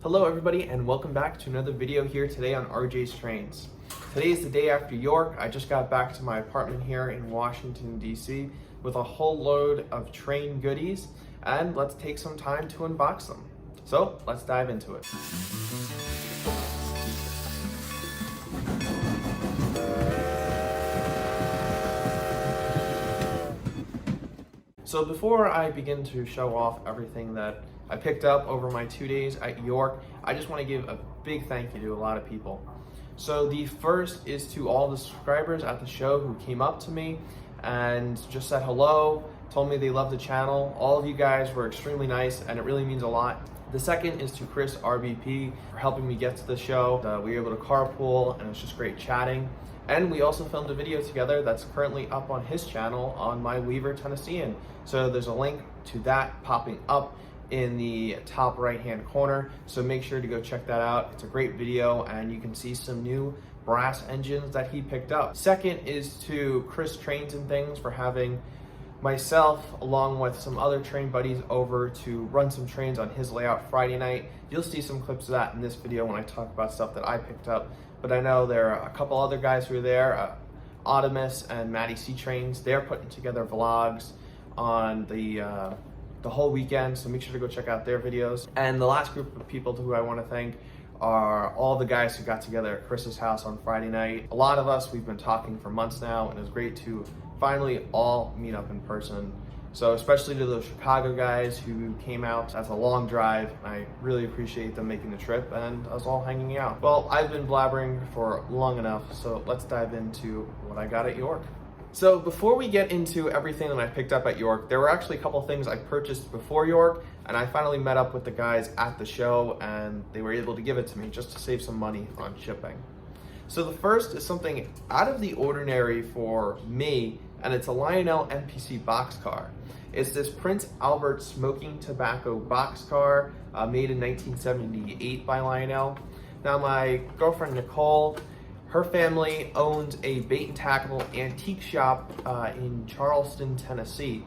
Hello everybody and welcome back to another video here today on RJ's Trains. Today is the day after York. I just got back to my apartment here in Washington, D.C. with a whole load of train goodies, and let's take some time to unbox them. So let's dive into it. So before I begin to show off everything that I picked up over my 2 days at York, I just want to give a big thank you to a lot of people. So the first is to all the subscribers at the show who came up to me and just said hello, told me they loved the channel. All of you guys were extremely nice and it really means a lot. The second is to Chris RBP for helping me get to the show. We were able to carpool and it's just great chatting. And we also filmed a video together that's currently up on his channel on my Weaver Tennessean. So there's a link to that popping up in the top right hand corner, so make sure to go check that out. It's a great video and you can see some new brass engines that he picked up. Second is to Chris Trains and Things for having myself along with some other train buddies over to run some trains on his layout Friday night. You'll see some clips of that in this video when I talk about stuff that I picked up, but I know there are a couple other guys who are there, Audimus and Matty C Trains. They're putting together vlogs on the whole weekend, so make sure to go check out their videos. And the last group of people who I want to thank are all the guys who got together at Chris's house on Friday night. A lot of us, we've been talking for months now, and it was great to finally all meet up in person. So especially to those Chicago guys who came out. That's a long drive. I really appreciate them making the trip and us all hanging out. Well, I've been blabbering for long enough, so let's dive into what I got at York. So before we get into everything that I picked up at York, there were actually a couple things I purchased before York, and I finally met up with the guys at the show and they were able to give it to me just to save some money on shipping. So the first is something out of the ordinary for me, and it's a Lionel MPC boxcar. It's this Prince Albert smoking tobacco boxcar made in 1978 by Lionel. Now my girlfriend Nicole, her family owns a bait and tackle antique shop in Charleston, Tennessee.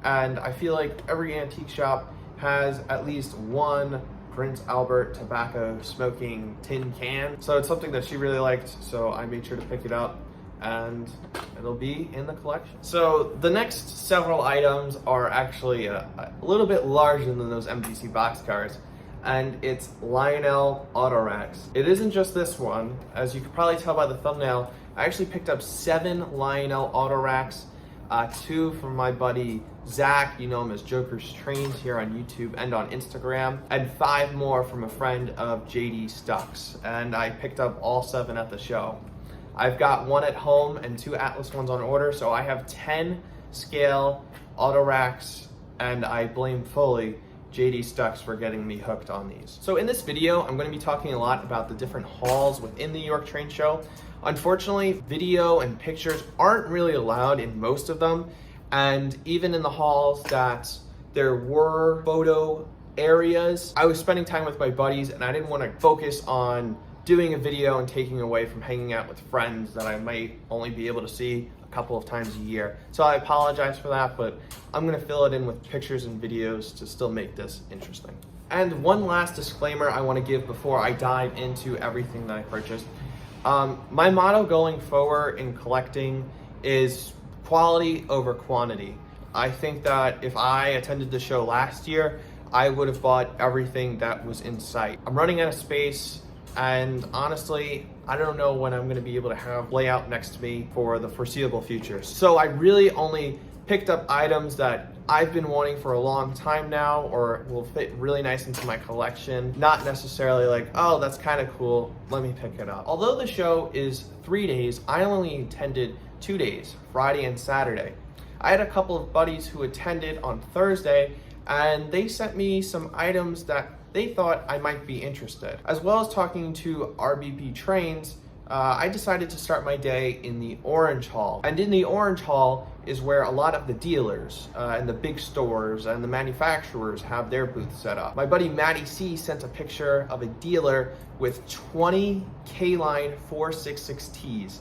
And I feel like every antique shop has at least one Prince Albert tobacco smoking tin can. So it's something that she really liked, so I made sure to pick it up and it'll be in the collection. So the next several items are actually a little bit larger than those MPC boxcars, and it's Lionel auto racks. It isn't just this one. As you can probably tell by the thumbnail, I actually picked up 7 Lionel auto racks, 2 from my buddy Zach, you know him as Joker's Trains here on YouTube and on Instagram, and 5 more from a friend of JD Stucks. And I picked up all 7 at the show. I've got 1 at home and 2 Atlas ones on order, so I have 10 scale auto racks, and I blame fully JD Stucks for getting me hooked on these. So in this video, I'm going to be talking a lot about the different halls within the York Train Show. Unfortunately, video and pictures aren't really allowed in most of them, and even in the halls that there were photo areas, I was spending time with my buddies and I didn't want to focus on doing a video and taking away from hanging out with friends that I might only be able to see a couple of times a year. So I apologize for that, but I'm gonna fill it in with pictures and videos to still make this interesting. And one last disclaimer I wanna give before I dive into everything that I purchased. My motto going forward in collecting is quality over quantity. I think that if I attended the show last year, I would have bought everything that was in sight. I'm running out of space, and honestly, I don't know when I'm gonna be able to have layout next to me for the foreseeable future. So I really only picked up items that I've been wanting for a long time now or will fit really nice into my collection. Not necessarily like, oh, that's kind of cool, let me pick it up. Although the show is 3 days, I only attended 2 days, Friday and Saturday. I had a couple of buddies who attended on Thursday and they sent me some items that they thought I might be interested. As well as talking to RBP Trains, I decided to start my day in the Orange Hall. And in the Orange Hall is where a lot of the dealers and the big stores and the manufacturers have their booths set up. My buddy Matty C sent a picture of a dealer with 20 K-Line 466Ts.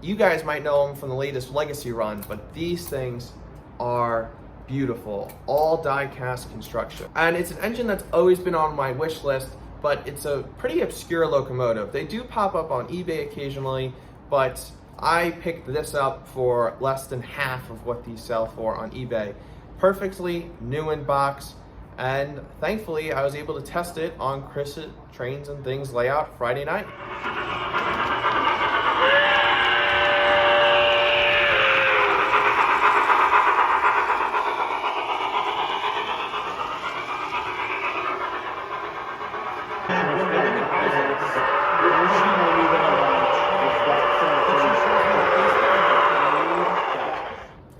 You guys might know them from the latest Legacy run, but these things are beautiful, all die-cast construction. And it's an engine that's always been on my wish list, but it's a pretty obscure locomotive. They do pop up on eBay occasionally, but I picked this up for less than half of what these sell for on eBay. Perfectly new in box, and thankfully I was able to test it on Chris's Trains and Things layout Friday night.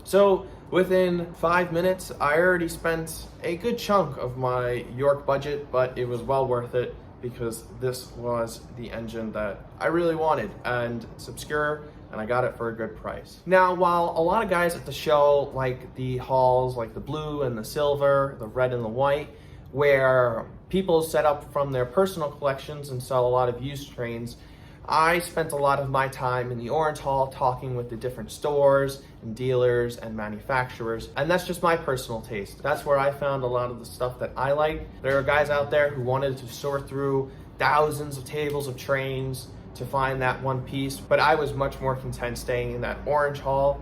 So within 5 minutes, I already spent a good chunk of my York budget, but it was well worth it because this was the engine that I really wanted, and it's obscure, and I got it for a good price. Now, while a lot of guys at the show like the hauls, like the blue and the silver, the red and the white, where people set up from their personal collections and sell a lot of used trains, I spent a lot of my time in the Orange Hall talking with the different stores and dealers and manufacturers, and that's just my personal taste. That's where I found a lot of the stuff that I like. There are guys out there who wanted to sort through thousands of tables of trains to find that one piece, but I was much more content staying in that Orange Hall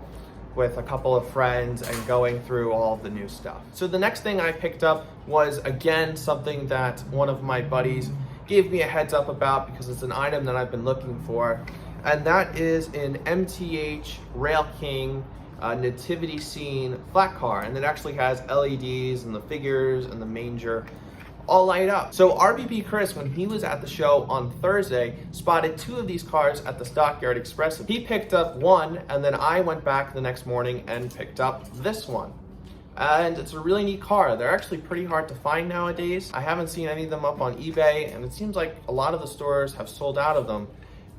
with a couple of friends and going through all of the new stuff. So the next thing I picked up was, again, something that one of my buddies gave me a heads up about because it's an item that I've been looking for, and that is an MTH King nativity scene flat car, and it actually has LEDs and the figures and the manger all light up. So RBB Chris, when he was at the show on Thursday, spotted 2 of these cars at the Stockyard Express. He picked up one, and then I went back the next morning and picked up this one. And it's a really neat car. They're actually pretty hard to find nowadays. I haven't seen any of them up on eBay, and it seems like a lot of the stores have sold out of them.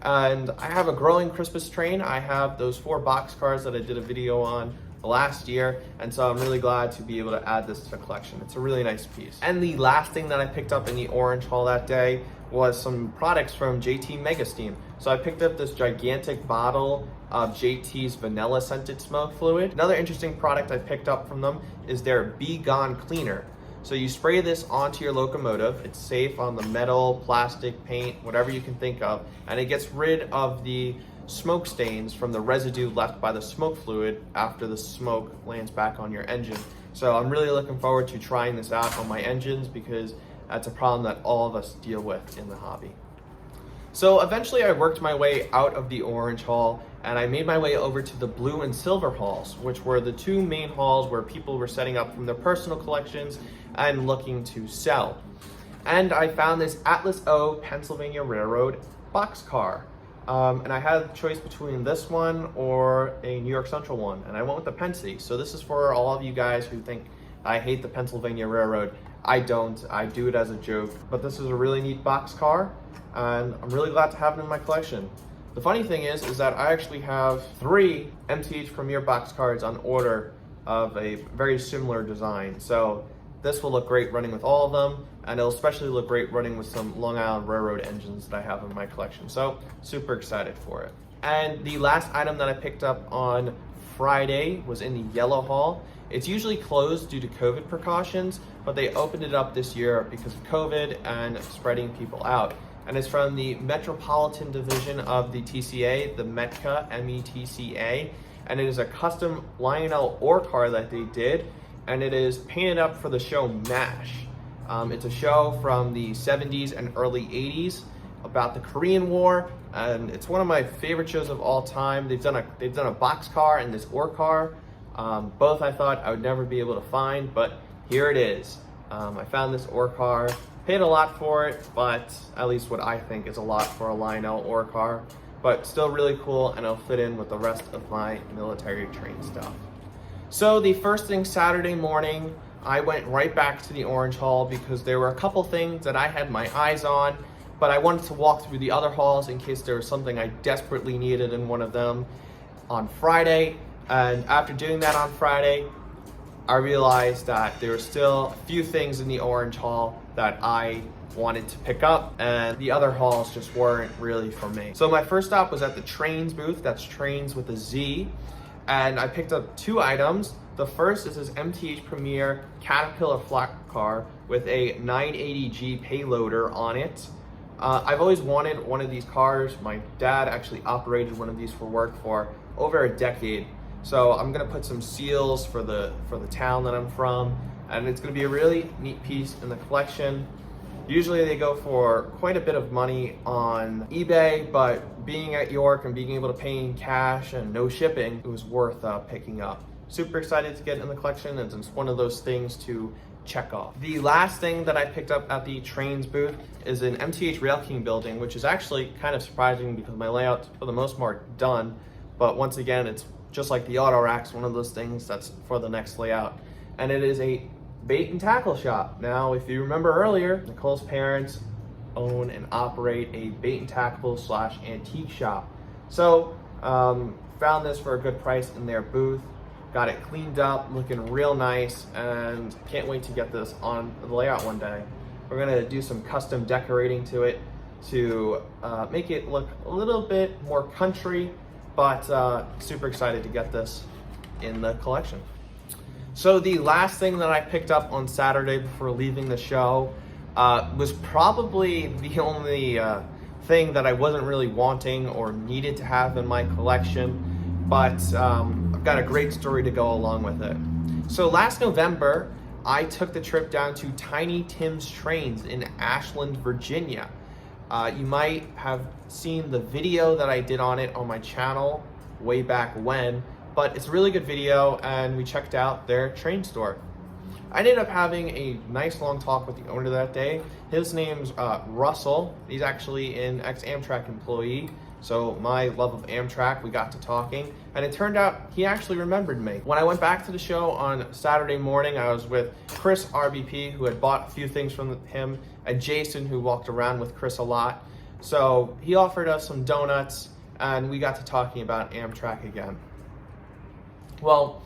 And I have a growing Christmas train. I have those 4 box cars that I did a video on last year, and so I'm really glad to be able to add this to the collection. It's a really nice piece. And the last thing that I picked up in the Orange Hall that day was some products from JT Mega Steam. So I picked up this gigantic bottle of JT's vanilla scented smoke fluid. Another interesting product I picked up from them is their Be Gone cleaner. So you spray this onto your locomotive. It's safe on the metal, plastic, paint, whatever you can think of, and it gets rid of the smoke stains from the residue left by the smoke fluid after the smoke lands back on your engine. So I'm really looking forward to trying this out on my engines because that's a problem that all of us deal with in the hobby. So eventually I worked my way out of the Orange Hall and I made my way over to the Blue and Silver Halls, which were the 2 main halls where people were setting up from their personal collections and looking to sell. And I found this Atlas O Pennsylvania Railroad boxcar. And I had a choice between this one or a New York Central one, and I went with the Pennsy. So this is for all of you guys who think I hate the Pennsylvania Railroad. I don't. I do it as a joke. But this is a really neat boxcar, and I'm really glad to have it in my collection. The funny thing is that I actually have 3 MTH Premier boxcars on order of a very similar design. So this will look great running with all of them, and it'll especially look great running with some Long Island Railroad engines that I have in my collection. So super excited for it. And the last item that I picked up on Friday was in the Yellow Hall. It's usually closed due to COVID precautions, but they opened it up this year because of COVID and spreading people out. And it's from the Metropolitan Division of the TCA, the Metca METCA, and it is a custom Lionel ore car that they did, and it is painted up for the show MASH. It's a show from the 70s and early 80s about the Korean War, and it's one of my favorite shows of all time. They've done a boxcar and this ore car. Both I thought I would never be able to find, but here it is. I found this ore car, paid a lot for it, but at least what I think is a lot for a Lionel ore car, but still really cool, and it'll fit in with the rest of my military train stuff. So the first thing Saturday morning, I went right back to the Orange Hall because there were a couple things that I had my eyes on, but I wanted to walk through the other halls in case there was something I desperately needed in one of them on Friday. And after doing that on Friday, I realized that there were still a few things in the Orange Hall that I wanted to pick up, and the other halls just weren't really for me. So my first stop was at the Trains booth. That's Trains with a Z. And I picked up 2 items. The first is this MTH Premier Caterpillar flat car with a 980G payloader on it. I've always wanted one of these cars. My dad actually operated one of these for work for over a decade. So I'm gonna put some seals for the town that I'm from, and it's gonna be a really neat piece in the collection. Usually they go for quite a bit of money on eBay, but being at York and being able to pay in cash and no shipping, it was worth picking up. Super excited to get in the collection, and it's one of those things to check off. The last thing that I picked up at the trains booth is an MTH Rail King building, which is actually kind of surprising because my layout's for the most part done. But once again, it's just like the auto racks, one of those things that's for the next layout. And it is a bait and tackle shop. Now, if you remember earlier, Nicole's parents own and operate a bait and tackle / antique shop. So found this for a good price in their booth. Got it cleaned up, looking real nice, and can't wait to get this on the layout one day. We're gonna do some custom decorating to it to make it look a little bit more country, but super excited to get this in the collection. So the last thing that I picked up on Saturday before leaving the show was probably the only thing that I wasn't really wanting or needed to have in my collection, but I've got a great story to go along with it. So last November, I took the trip down to Tiny Tim's Trains in Ashland, Virginia. You might have seen the video that I did on it on my channel way back when, but it's a really good video, and we checked out their train store. I ended up having a nice long talk with the owner that day. His name's Russell. He's actually an ex-Amtrak employee. So my love of Amtrak, we got to talking, and it turned out he actually remembered me. When I went back to the show on Saturday morning, I was with Chris RBP, who had bought a few things from him, and Jason, who walked around with Chris a lot. So he offered us some donuts, and we got to talking about Amtrak again. Well,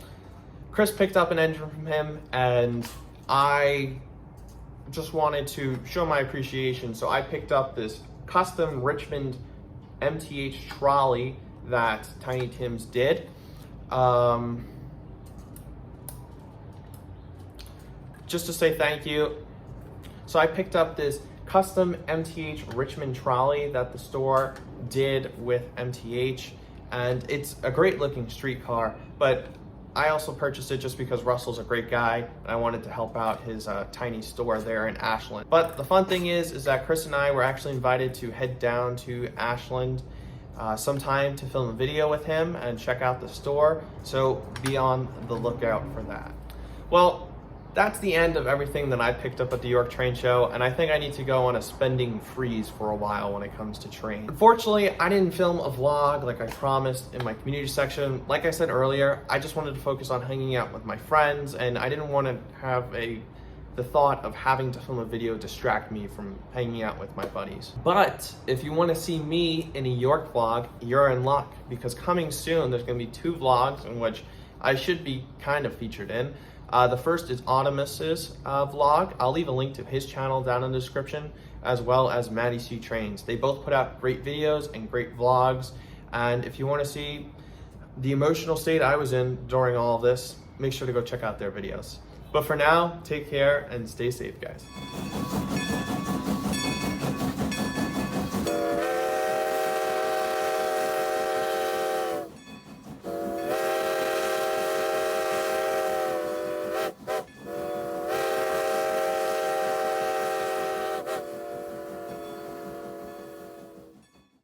Chris picked up an engine from him, and I just wanted to show my appreciation. So I picked up this custom Richmond MTH trolley that Tiny Tim's did. Just to say thank you. So I picked up this custom MTH Richmond trolley that the store did with MTH, and it's a great looking streetcar, but I also purchased it just because Russell's a great guy, and I wanted to help out his tiny store there in Ashland. But the fun thing is that Chris and I were actually invited to head down to Ashland sometime to film a video with him and check out the store, so be on the lookout for that. Well, that's the end of everything that I picked up at the York Train Show, and I think I need to go on a spending freeze for a while when it comes to trains. Unfortunately, I didn't film a vlog like I promised in my community section. Like I said earlier, I just wanted to focus on hanging out with my friends, and I didn't want to have the thought of having to film a video distract me from hanging out with my buddies. But if you want to see me in a York vlog, you're in luck, because coming soon there's going to be 2 vlogs in which I should be kind of featured in. The first is Audimus's vlog. I'll leave a link to his channel down in the description, as well as Maddie C Trains. They both put out great videos and great vlogs, and if you want to see the emotional state I was in during all of this, make sure to go check out their videos. But for now, take care and stay safe, guys.